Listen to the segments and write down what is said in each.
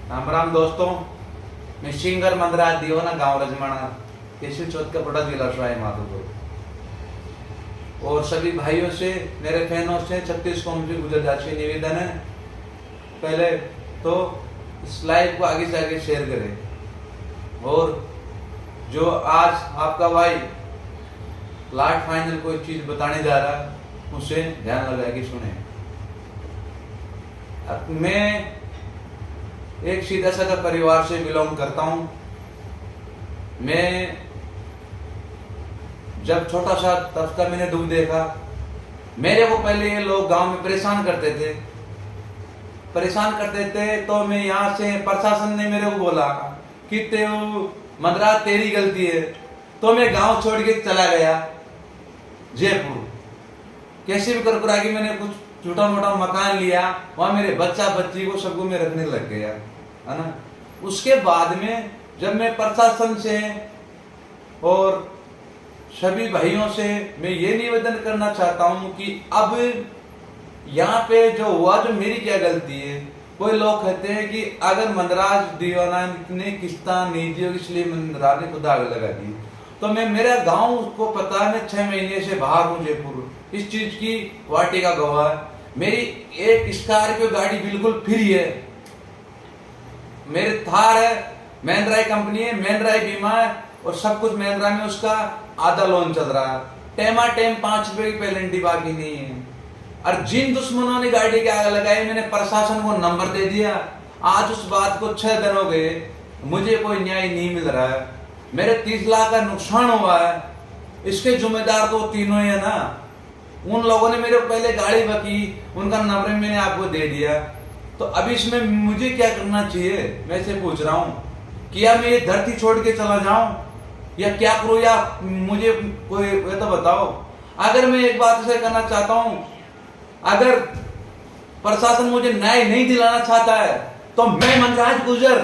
राम राम दोस्तों, मैं सिंगर मंदराज दीवाना गांव रजमाना केशव चौथ का बड़ा जिला सवाई माधोपुर। और सभी भाइयों से, मेरे फैनों से 36 कौम की गुजराती निवेदन है, पहले तो इस लाइव को आगे से आगे शेयर करें। और जो आज आपका भाई लास्ट फाइनल कोई चीज बताने जा रहा है उसे ध्यान लगा के सुने। मैं एक सीधा साधा परिवार से बिलोंग करता हूं। मैं जब छोटा सा तब का मैंने दुख देखा। मेरे को पहले ये लोग गांव में परेशान करते थे तो मैं यहाँ से प्रशासन ने मेरे को बोला कि मंदराज तेरी गलती है, तो मैं गांव छोड़ के चला गया जयपुर। कैसे भी कर के मैंने कुछ छोटा मोटा मकान लिया, वहां मेरे बच्चा बच्ची को सबको मैं रखने लग गया, है ना। उसके बाद में जब मैं प्रशासन से और सभी भाइयों से मैं ये निवेदन करना चाहता हूं कि अब यहाँ पे जो हुआ, जो मेरी क्या गलती है। कोई लोग कहते हैं कि अगर मंदराज दीवाना ने किस्ता नहीं दी इसलिए मंदराज ने खुद आग लगा दी, तो मैं, मेरा गांव को पता है, मैं 6 महीने से बाहर हूँ जयपुर, इस चीज की वाटी का गवाह है। मेरी एक स्कॉर्पियो गाड़ी बिल्कुल फ्री है, मेरे थार है, महिंद्रा कंपनी है, महिंद्रा बीमा है और सब कुछ महिंद्रा में, उसका आधा लोन चल रहा है। टेमा टेम 5 रुपए की पेनल्टी बाकी नहीं है। और जिन दुश्मनों ने गाड़ी के आग लगाई, मैंने प्रशासन को नंबर दे दिया। आज उस बात को 6 दिन हो गए, मुझे कोई न्याय नहीं मिल रहा है। मेरे 30 लाख का नुकसान हुआ है, इसके जिम्मेदार तो तीनों ही है ना। उन लोगों ने मेरे पहले गाड़ी बकी, उनका नंबर मैंने आपको दे दिया। तो अभी इसमें मुझे क्या करना चाहिए, मैं से पूछ रहा हूँ। क्या मैं ये धरती छोड़ के चला जाऊं या क्या करूं, या मुझे कोई तो बताओ। अगर मैं एक बात से करना चाहता हूं, अगर प्रशासन मुझे न्याय नहीं दिलाना चाहता है तो मैं मंदराज गुजर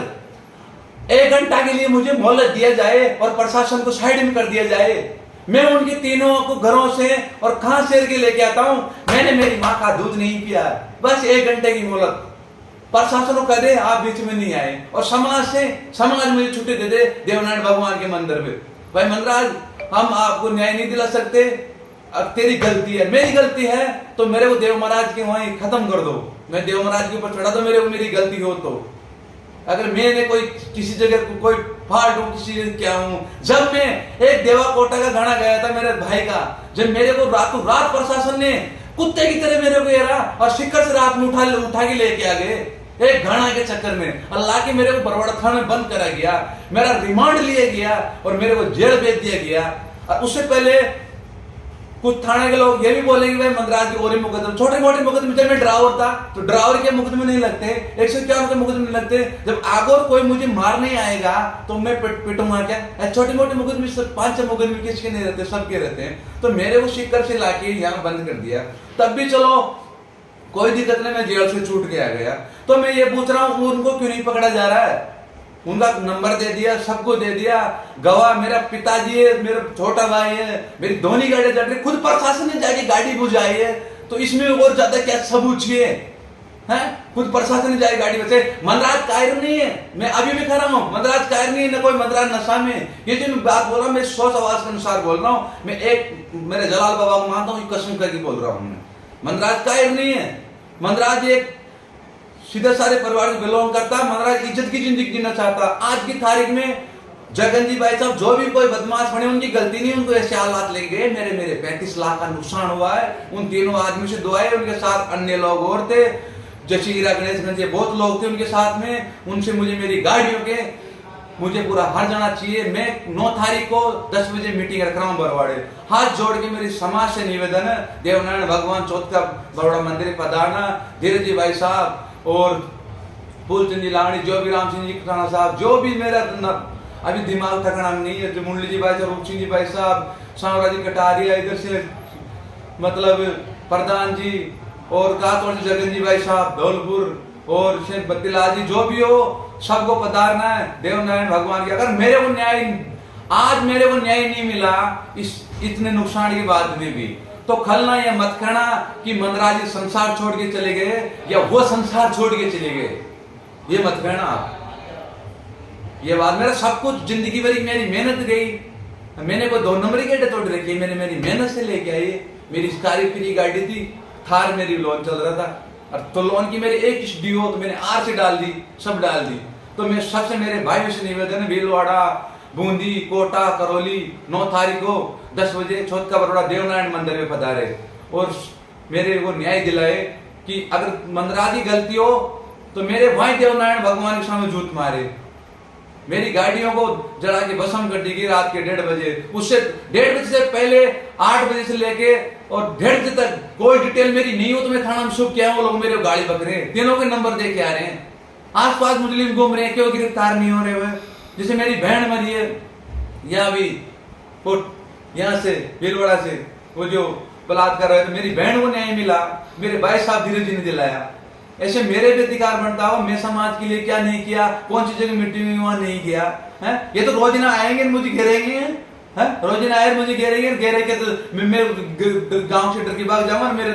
1 घंटा के लिए मुझे मोहलत दिया जाए और प्रशासन को साइड में कर दिया जाए। मैं उनके तीनों को घरों से और कहां से के लेके आता हूं। मैंने मेरी माँ का दूध नहीं पिया, बस 1 घंटे की मोहलत। प्रशासन को कह दे आप बीच में नहीं आए, और समाज मुझे छुट्टी दे दे देवनारायण भगवान के मंदिर में। भाई मंदराज, हम आपको न्याय नहीं दिला सकते, अब तेरी गलती है, मेरी गलती है तो मेरे को देव महाराज के वहीं खत्म कर दो, मैं देव महाराज के ऊपर चढ़ा दो मेरे को, मेरी गलती हो तो। अगर मैंने कोई किसी जगह कोई फाल्ट हूं, किसी जगह क्या हूं। जब मैं एक देवा कोटा का गाना गाया था मेरे भाई का, जब मेरे को रातों रात प्रशासन ने कुत्ते की तरह मेरे को घेरा और शिकर से रात में उठा के लेके आ गए, एक गाना के चक्कर में अल्लाह के मेरे को बरवाड़ा थाने में बंद करा गया, मेरा रिमांड लिया गया और मेरे को जेल भेज दिया गया। और उससे पहले कुछ थाने के लोग ये भी बोलेंगे भाई मंदराज की और मुकदमे, छोटे मोटे मुकदमे, जब मैं ड्राइवर था तो ड्राइवर के मुकदमे नहीं लगते, 151 के मुकदमे नहीं लगते। जब आगे कोई मुझे मारने आएगा तो मैं पिटूंगा क्या। छोटे मोटे मुकदमे, 5 मुकदमे किसके नहीं रहते, सबके रहते हैं। तो मेरे को शिकर से लाके यहाँ बंद कर दिया, तब भी चलो कोई दिक्कत नहीं, मैं जेल से छूट के आ गया। तो मैं ये पूछ रहा हूँ उनको क्यों नहीं पकड़ा जा रहा है। उनका नंबर दे दिया, सबको दे दिया, गवाह मेरा पिताजी है, मेरा छोटा भाई है, मेरी दोनों गाड़ी चल रही, खुद प्रशासन ने जाके गाड़ी बुझाई है, तो इसमें और ज्यादा क्या सबूत चाहिए हैं। खुद प्रशासन ने जाके गाड़ी बचे। मंदराज कायर नहीं है, मैं अभी भी कह रहा हूँ, मंदराज कायर नहीं है, न कोई मंदराज नशा में। ये जो मैं बात बोल रहा हूँ, मैं सोच आवाज के अनुसार बोल रहा हूँ। मैं एक मेरे जलाल बाबा को मानता हूँ, कसम करके बोल रहा हूँ। मंदराज कायर नहीं है, मंदराज एक सीधे सारे परिवार से बिलोंग करता है। मंदराज इज्जत की जिंदगी जीना चाहता। आज की तारीख में जगन जी भाई साहब जो भी कोई बदमाश बने, उनकी गलती नहीं, उनको ऐसे हालात ले गए। मेरे 35 लाख का नुकसान हुआ है। उन तीनों आदमी से दुआएं, उनके साथ अन्य लोग और थे, जैसे हीरा गणेश जी, बहुत लोग थे उनके साथ में। उनसे मुझे मेरी गाड़ियों के मुझे पूरा हर जाना चाहिए। मैं 9 तारीख को 10 बजे मीटिंग रख रहा हूँ बरवाड़े। हाथ जोड़ के मेरी समाज से निवेदन है, देवनारायण भगवान चौथ का बरवाड़ा मंदिर पधारना। धीरज जी भाई साहब और फूलचंद जी लावणी, जो भी राम सिंह जी खाना साहब, जो भी मेरा अभी दिमाग ठिकाना नहीं है, जो मुरली जी भाई साहब, रूप सिंह जी भाई साहब, सावरा जी कटारिया, इधर से मतलब प्रधान जी और कातौड़ जी, जगन जी भाई साहब धौलपुर, और शेख बत्तीलाल जी, जो भी हो सबको पधारना है देवनारायण भगवान की। अगर मेरे को आज मेरे को न्याय नहीं मिला इस इतने नुकसान के बाद में भी, तो खलना या मत कहना कि मंदराज जी संसार छोड़ के चले गए या वो संसार छोड़ के चले गए। ये मत कहना आप। ये बात, मेरा सब कुछ जिंदगी भरी मेरी मेहनत गई। मैंने कोई 2 नंबरी गाड़ी तोड़ रखी, मैंने मेरी मेहनत से लेके आई। मेरी स्कॉर्पियो की गाड़ी थी, थार मेरी लोन चल रहा था, और तो लोन की मेरी एक ड्यू तो मैंने आरसी डाल दी, सब डाल दी। तो मैं सबसे मेरे भाइयों से निवेदन है, भीलवाड़ा, बूंदी, कोटा, करौली 9 तारीख को 10 बजे छोट का बरोड़ा देवनारायण मंदिर में पधारे और मेरे को न्याय दिलाए कि अगर मंदराज की गलती हो तो मेरे भाई देवनारायण भगवान के सामने जूत मारे। मेरी गाड़ियों को जला के भस्म कर दी गई रात के 1:30 बजे। उससे 1:30 बजे से पहले 8 बजे से लेके और 1:30 बजे तक कोई डिटेल मेरी नहीं हो तो मैं थाना में शुभ किया, वो लोग मेरे गाड़ी पकड़े, तीनों के नंबर दे के आ रहे हैं। आसपास मुजरिम घूम रहे हैं, क्यों गिरफ्तार नहीं हो रहे हुए? जैसे मेरी बहन मरी है या अभी यहाँ से भीलवाड़ा से वो जो बलात्कार रहे थे, मेरी बहन को न्याय मिला, मेरे भाई साहब धीरे धीरे दिलाया। ऐसे मेरे भी अधिकार बनता हो, मैं समाज के लिए क्या नहीं किया, कौन सी जगह मीटिंग में वहां नहीं किया है। ये तो रोजाना आएंगे मुझे घेरेंगे, है रोजाना आए मुझे घेरे के तो मैं गांव से डर के भाग जाऊंगा, मेरे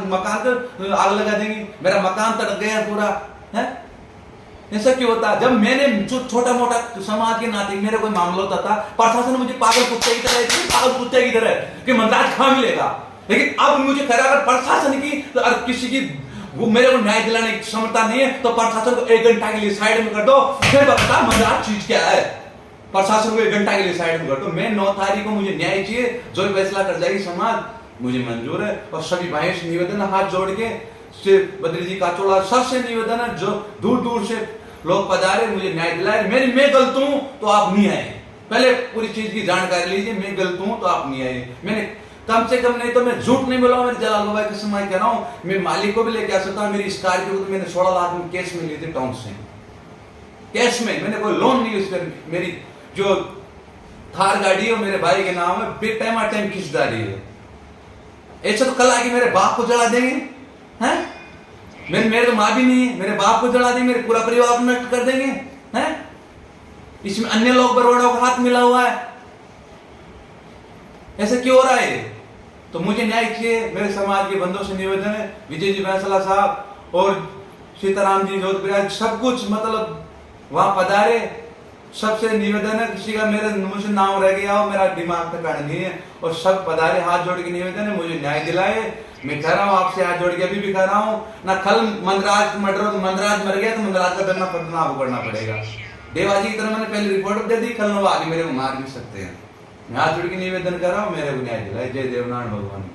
मकान पर आग लगा देंगे, मेरा मकान तड़क गया पूरा है। ऐसा क्यों होता? जब मैंने छोटा मोटा समाज के नाते मेरे कोई मामला होता था, प्रशासन मुझे पागल कुत्ते की तरह कि मंदाज कहां मिलेगा। लेकिन अब मुझे कह रहा, अगर प्रशासन की तो किसी की वो मेरे को न्याय दिलाने की क्षमता नहीं है तो प्रशासन को 1 घंटा के लिए साइड में कर दो, फिर बता मंदाज चीज क्या है। प्रशासन को 1 घंटा के लिए साइड में कर दो। मैं 9 तारीख को मुझे न्याय चाहिए, जो फैसला कर जाएगी समाज मुझे मंजूर है। और सभी भाइयों से निवेदन, हाथ जोड़ के बद्री जी का चोड़ा सबसे निवेदन है, जो दूर दूर से लोग पधारे, मुझे न्याय दिलाए। मैं गलत हूं तो आप नहीं आए, पहले पूरी चीज की जानकारी लीजिए। मैं गलत हूं तो आप नहीं आए। मैंने कम से कम नहीं तो मैं झूठ नहीं बोला, मेरे जलाल भाई के समय कह रहा हूं, मैं मालिक को भी लेके आ सकता हूं। मेरी स्कॉर्पियो को तो मैंने 16 लाख में कैश में ली थी, टाउन से कैश में, मैंने कोई लोन नहीं यूज कर। मेरी जो थार गाड़ी है मेरे भाई के नाम है, टाइम किश्तदारी है। ऐसा तो कल आके मेरे बाप को जला देंगे हैं? मेरे तो माँ भी नहीं है, मेरे बाप को जला देंगे, मेरे पूरा परिवार को नष्ट कर देंगे हैं? इसमें अन्य लोग बरोड़ों का हाथ मिला हुआ है, ऐसे क्यों हो रहा है? तो मुझे न्याय चाहिए। मेरे समाज के बंधुओं से निवेदन है, विजय जी बैंसला साहब और सीताराम जी जोधपुर सब कुछ मतलब वहां पधारे। सबसे निवेदन है, किसी का मेरे मुझे नाम रह गया हो, मेरा दिमाग तक नहीं है, और सब पधारे, हाथ जोड़ के निवेदन है, मुझे न्याय दिलाए। मैं कह रहा हूँ आपसे हाथ जोड़ के, अभी भी कह रहा हूँ ना, कल मंदराज मर गया तो मंदराज का दंडना पदनाभ करना पड़ेगा। देवाजी की तरह मैंने पहले रिपोर्ट दे दी, कल आगे मेरे को मार भी सकते हैं। मैं हाथ जोड़ के निवेदन कर रहा हूँ, मेरे को न्याय दिलाए। जय देवनारायण भगवान।